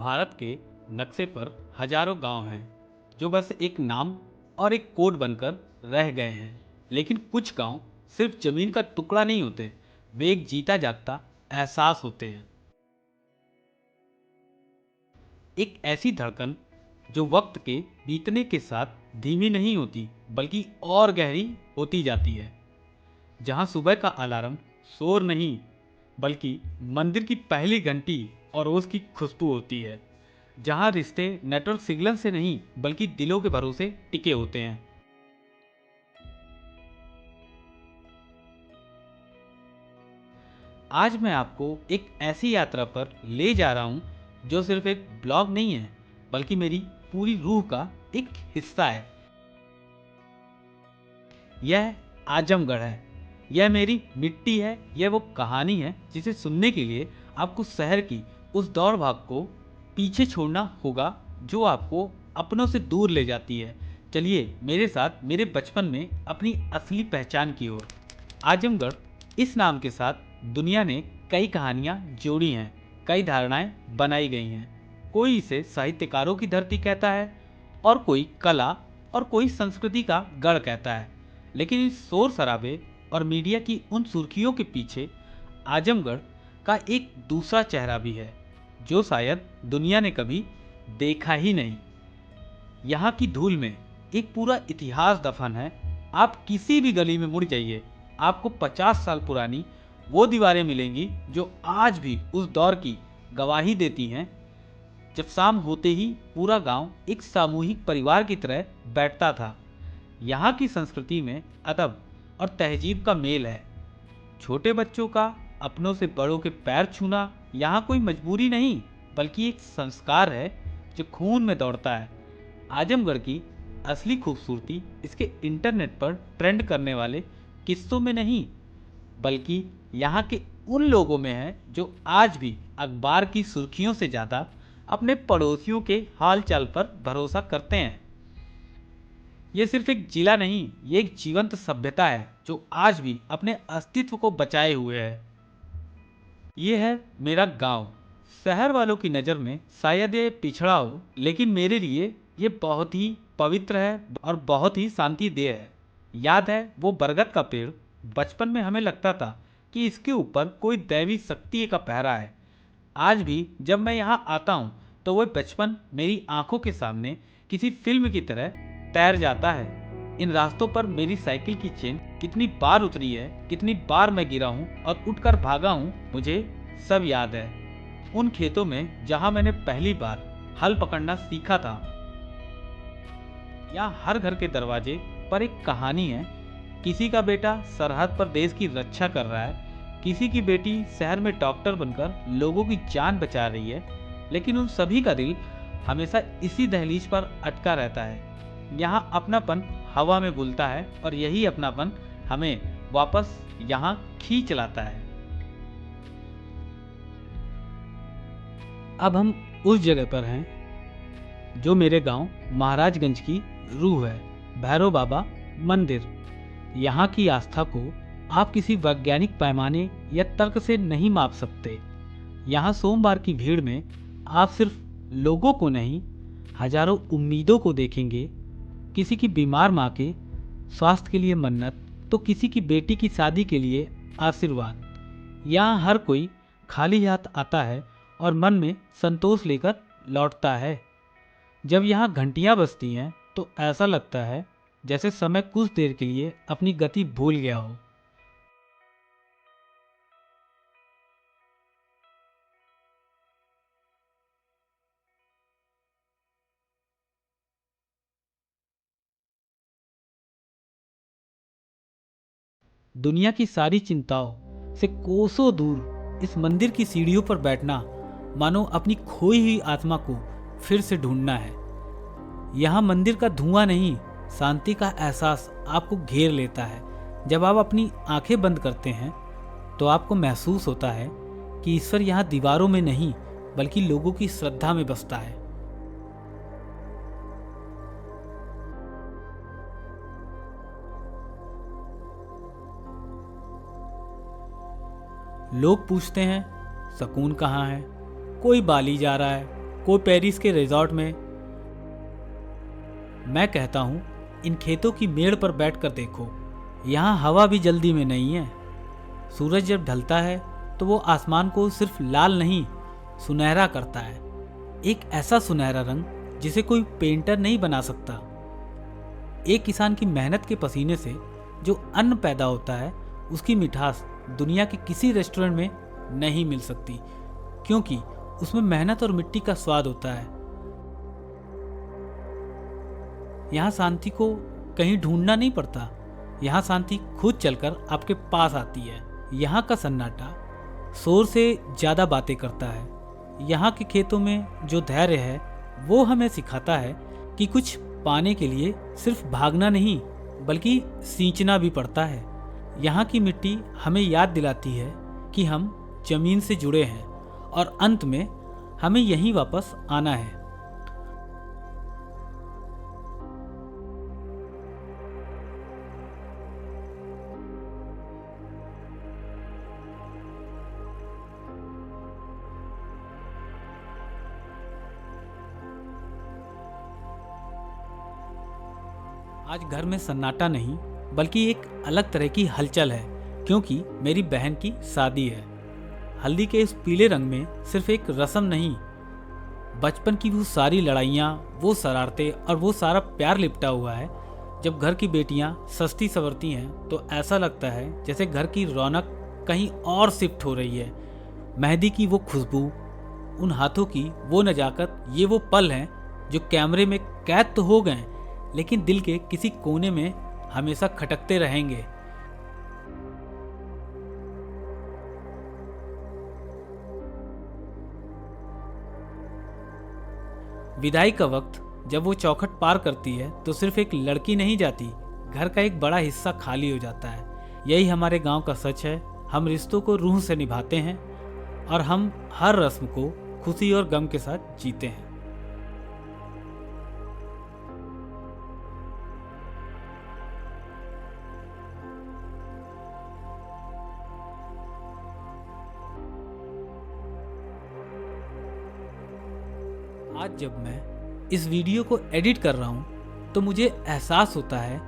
भारत के नक्शे पर हजारों गांव हैं जो बस एक नाम और एक कोड बनकर रह गए हैं। लेकिन कुछ गांव सिर्फ जमीन का टुकड़ा नहीं होते, वे एक जीता जागता एहसास होते हैं। एक ऐसी धड़कन जो वक्त के बीतने के साथ धीमी नहीं होती बल्कि और गहरी होती जाती है। जहां सुबह का अलार्म शोर नहीं बल्कि मंदिर की पहली घंटी और रोज की खुशबू होती है। जहां रिश्ते नेटवर्क सिग्नल से नहीं बल्कि दिलों के भरोसे टिके होते हैं। आज मैं आपको एक ऐसी यात्रा पर ले जा रहा हूं जो सिर्फ एक ब्लॉग नहीं है बल्कि मेरी पूरी रूह का एक हिस्सा है। यह आजमगढ़ है, यह मेरी मिट्टी है, यह वो कहानी है जिसे सुनने के लिए आपको शहर की उस दौड़ भाग को पीछे छोड़ना होगा जो आपको अपनों से दूर ले जाती है। चलिए मेरे साथ मेरे बचपन में अपनी असली पहचान की ओर। आजमगढ़ इस नाम के साथ दुनिया ने कई कहानियां जोड़ी हैं, कई धारणाएं बनाई गई हैं। कोई इसे साहित्यकारों की धरती कहता है और कोई कला और कोई संस्कृति का गढ़ कहता है। लेकिन इस शोर शराबे और मीडिया की उन सुर्खियों के पीछे आजमगढ़ का एक दूसरा चेहरा भी है जो शायद दुनिया ने कभी देखा ही नहीं। यहाँ की धूल में एक पूरा इतिहास दफन है। आप किसी भी गली में मुड़ जाइए, आपको 50 साल पुरानी वो दीवारें मिलेंगी जो आज भी उस दौर की गवाही देती हैं जब शाम होते ही पूरा गांव एक सामूहिक परिवार की तरह बैठता था। यहाँ की संस्कृति में अदब और तहजीब का मेल है। छोटे बच्चों का अपनों से बड़ों के पैर छूना यहाँ कोई मजबूरी नहीं बल्कि एक संस्कार है जो खून में दौड़ता है। आजमगढ़ की असली खूबसूरती इसके इंटरनेट पर ट्रेंड करने वाले किस्सों में नहीं बल्कि यहाँ के उन लोगों में है जो आज भी अखबार की सुर्खियों से ज़्यादा अपने पड़ोसियों के हाल चाल पर भरोसा करते हैं। ये सिर्फ एक जिला नहीं, ये एक जीवंत सभ्यता है जो आज भी अपने अस्तित्व को बचाए हुए है। ये है मेरा गांव। शहर वालों की नज़र में शायद ये पिछड़ा हो, लेकिन मेरे लिए ये बहुत ही पवित्र है और बहुत ही शांतिदेह है। याद है वो बरगद का पेड़? बचपन में हमें लगता था कि इसके ऊपर कोई दैवी शक्ति का पहरा है। आज भी जब मैं यहाँ आता हूँ तो वह बचपन मेरी आंखों के सामने किसी फिल्म की तरह तैर जाता है। इन रास्तों पर मेरी साइकिल की चेन कितनी बार उतरी है, कितनी बार मैं गिरा हूँ और उठकर भागा हूँ, मुझे सब याद है। उन खेतों में जहाँ मैंने पहली बार हल पकड़ना सीखा था। यहाँ हर घर के दरवाजे पर एक कहानी है। किसी का बेटा सरहद पर देश की रक्षा कर रहा है, किसी की बेटी शहर में डॉक्टर बनकर लोगों की जान बचा रही है, लेकिन उन सभी का दिल हमेशा इसी दहलीज पर अटका रहता है। यहाँ अपनापन हवा में बुलता है और यही अपनापन हमें वापस यहाँ खींच लाता है। अब हम उस जगह पर हैं जो मेरे गांव महाराजगंज की रूह है, भैरव बाबा मंदिर। यहाँ की आस्था को आप किसी वैज्ञानिक पैमाने या तर्क से नहीं माप सकते। यहाँ सोमवार की भीड़ में आप सिर्फ लोगों को नहीं, हजारों उम्मीदों को देखेंगे। किसी की बीमार माँ के स्वास्थ्य के लिए मन्नत, तो किसी की बेटी की शादी के लिए आशीर्वाद। यहाँ हर कोई खाली हाथ आता है और मन में संतोष लेकर लौटता है। जब यहाँ घंटियाँ बजती हैं तो ऐसा लगता है जैसे समय कुछ देर के लिए अपनी गति भूल गया हो। दुनिया की सारी चिंताओं से कोसों दूर इस मंदिर की सीढ़ियों पर बैठना मानो अपनी खोई हुई आत्मा को फिर से ढूंढना है। यहाँ मंदिर का धुआं नहीं, शांति का एहसास आपको घेर लेता है। जब आप अपनी आंखें बंद करते हैं तो आपको महसूस होता है कि ईश्वर यहाँ दीवारों में नहीं बल्कि लोगों की श्रद्धा में बसता है। लोग पूछते हैं सुकून कहाँ है। कोई बाली जा रहा है, कोई पेरिस के रिजॉर्ट में। मैं कहता हूँ इन खेतों की मेड़ पर बैठकर देखो, यहाँ हवा भी जल्दी में नहीं है। सूरज जब ढलता है तो वो आसमान को सिर्फ लाल नहीं सुनहरा करता है, एक ऐसा सुनहरा रंग जिसे कोई पेंटर नहीं बना सकता। एक किसान की मेहनत के पसीने से जो अन्न पैदा होता है उसकी मिठास दुनिया के किसी रेस्टोरेंट में नहीं मिल सकती, क्योंकि उसमें मेहनत और मिट्टी का स्वाद होता है। यहाँ शांति को कहीं ढूंढना नहीं पड़ता, यहाँ शांति खुद चलकर आपके पास आती है। यहाँ का सन्नाटा शोर से ज़्यादा बातें करता है। यहाँ के खेतों में जो धैर्य है वो हमें सिखाता है कि कुछ पाने के लिए सिर्फ भागना नहीं बल्कि सींचना भी पड़ता है। यहाँ की मिट्टी हमें याद दिलाती है कि हम जमीन से जुड़े हैं और अंत में हमें यहीं वापस आना है। आज घर में सन्नाटा नहीं बल्कि एक अलग तरह की हलचल है, क्योंकि मेरी बहन की शादी है। हल्दी के इस पीले रंग में सिर्फ एक रस्म नहीं, बचपन की वो सारी लड़ाइयाँ, वो शरारतें और वो सारा प्यार लिपटा हुआ है। जब घर की बेटियाँ सस्ती संवरती हैं तो ऐसा लगता है जैसे घर की रौनक कहीं और शिफ्ट हो रही है। मेहंदी की वो खुशबू, उन हाथों की वो नजाकत, ये वो पल हैं जो कैमरे में कैद तो हो गए लेकिन दिल के किसी कोने में हमेशा खटकते रहेंगे। विदाई का वक्त जब वो चौखट पार करती है तो सिर्फ एक लड़की नहीं जाती, घर का एक बड़ा हिस्सा खाली हो जाता है। यही हमारे गांव का सच है। हम रिश्तों को रूह से निभाते हैं और हम हर रस्म को खुशी और गम के साथ जीते हैं। आज जब मैं इस वीडियो को एडिट कर रहा हूँ तो मुझे एहसास होता है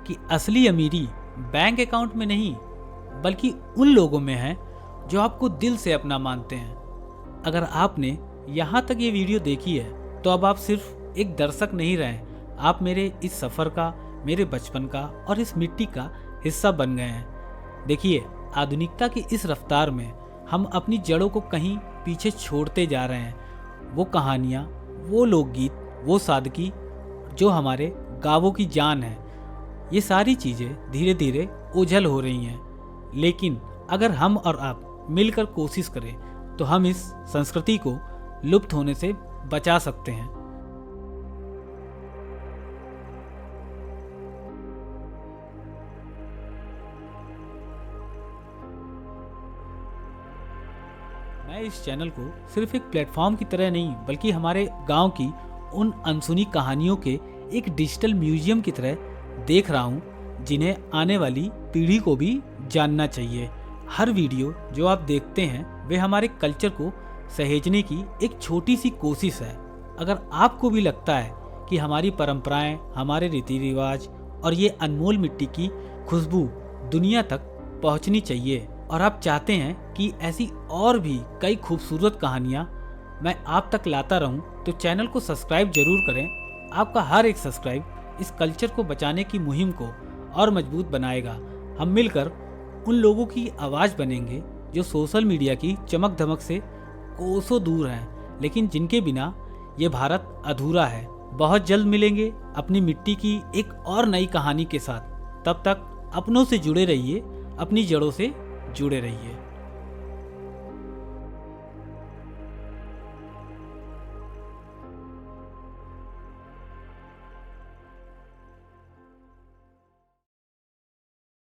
कि असली अमीरी बैंक अकाउंट में नहीं बल्कि उन लोगों में है जो आपको दिल से अपना मानते हैं। अगर आपने यहाँ तक ये वीडियो देखी है तो अब आप सिर्फ एक दर्शक नहीं रहे, आप मेरे इस सफ़र का, मेरे बचपन का और इस मिट्टी का हिस्सा बन गए हैं। देखिए, आधुनिकता की इस रफ्तार में हम अपनी जड़ों को कहीं पीछे छोड़ते जा रहे हैं। वो कहानियाँ, वो लोकगीत, वो सादगी जो हमारे गाँवों की जान है, ये सारी चीज़ें धीरे धीरे ओझल हो रही हैं। लेकिन अगर हम और आप मिलकर कोशिश करें तो हम इस संस्कृति को लुप्त होने से बचा सकते हैं। मैं इस चैनल को सिर्फ एक प्लेटफॉर्म की तरह नहीं बल्कि हमारे गांव की उन अनसुनी कहानियों के एक डिजिटल म्यूजियम की तरह देख रहा हूं, जिन्हें आने वाली पीढ़ी को भी जानना चाहिए। हर वीडियो जो आप देखते हैं वे हमारे कल्चर को सहेजने की एक छोटी सी कोशिश है। अगर आपको भी लगता है कि हमारी परंपराएं, हमारे रीति रिवाज और ये अनमोल मिट्टी की खुशबू दुनिया तक पहुंचनी चाहिए और आप चाहते हैं कि ऐसी और भी कई खूबसूरत कहानियां मैं आप तक लाता रहूं, तो चैनल को सब्सक्राइब जरूर करें। आपका हर एक सब्सक्राइब इस कल्चर को बचाने की मुहिम को और मजबूत बनाएगा। हम मिलकर उन लोगों की आवाज़ बनेंगे जो सोशल मीडिया की चमक धमक से कोसों दूर हैं, लेकिन जिनके बिना ये भारत अधूरा है। बहुत जल्द मिलेंगे अपनी मिट्टी की एक और नई कहानी के साथ। तब तक अपनों से जुड़े रहिए, अपनी जड़ों से जुड़े रहिए।